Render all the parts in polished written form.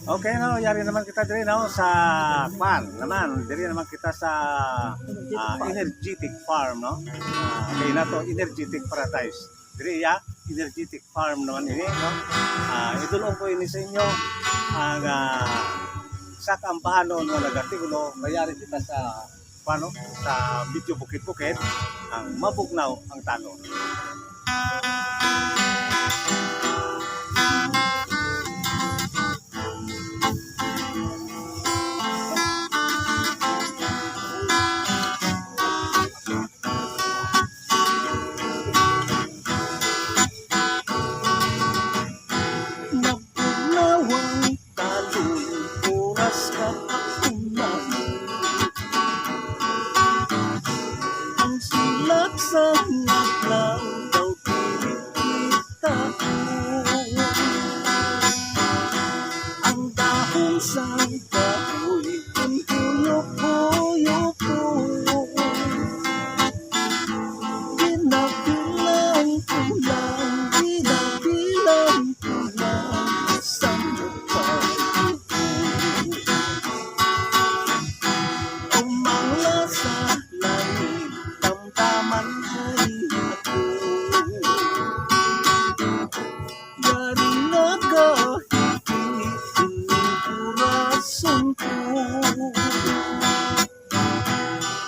Okay, no, yari naman kita diri no sa farm naman. Diri naman kita sa energetic farm, no. Okay na to, energetic paradise. Diri ya, energetic farm naman ini, no. Idulong ko ini sa inyo ang sa kampahanon nga nagatigulo, mayari kita sa paano sa Medyo Bukid-Bukid ang mabugnaw ang talon. Sa ngaplang daw kita ang dahon sa kahoy ang tuyok-tuyok binabilang ko lang sa mukha umangla sa langit damdaman ay ako yari nagahigit ining kurason ko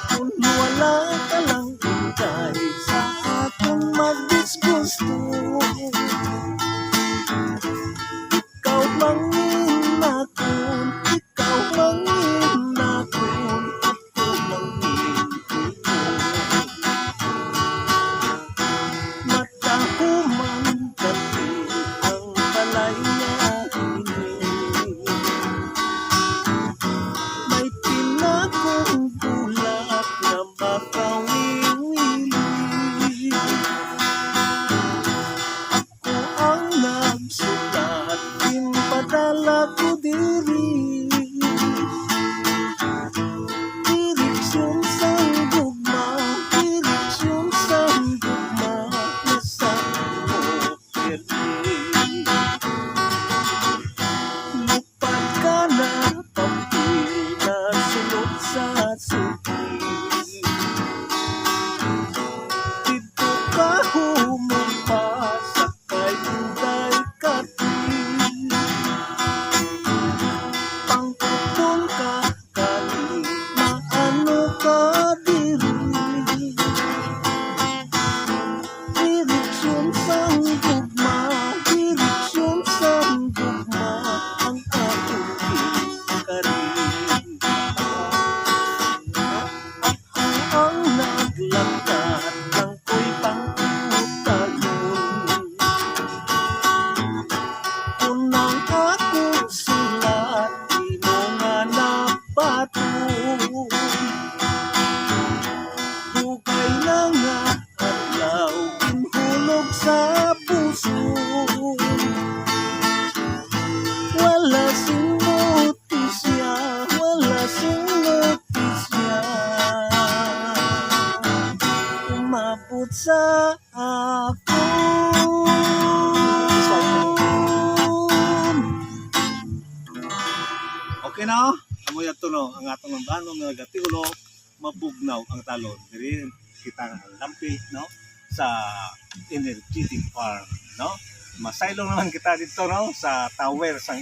kung wala ka lang kahit sa akong magdisgusto ikaw mangin akon ikaw mangin akon ako mangin matahuman dati ang palayain may pinakong bulak na makawili ako ang nagsulat pinpadala ko diri direksyon sang gugma direksyon sang gugma nasa mo pirmi lupad ka na papil na sulod sa suki dito ka humumpa sakay uday kati pangkutong ka kani maano ka diri direksyon sang gugma ang akong kari ako ang naglakad ng ko'y pangkutalon unang akong sulat di mo nga napatong bugay na nga adlaw pinhulog sa puso wala sing notisya umabot sa akon Okay na, amoy ato no, ang atong mambanon nga nagatigulo mabugnaw ang talon. Diri kita nga lampi no sa energetic farm, no. Masaylong naman kita dito no sa tower sang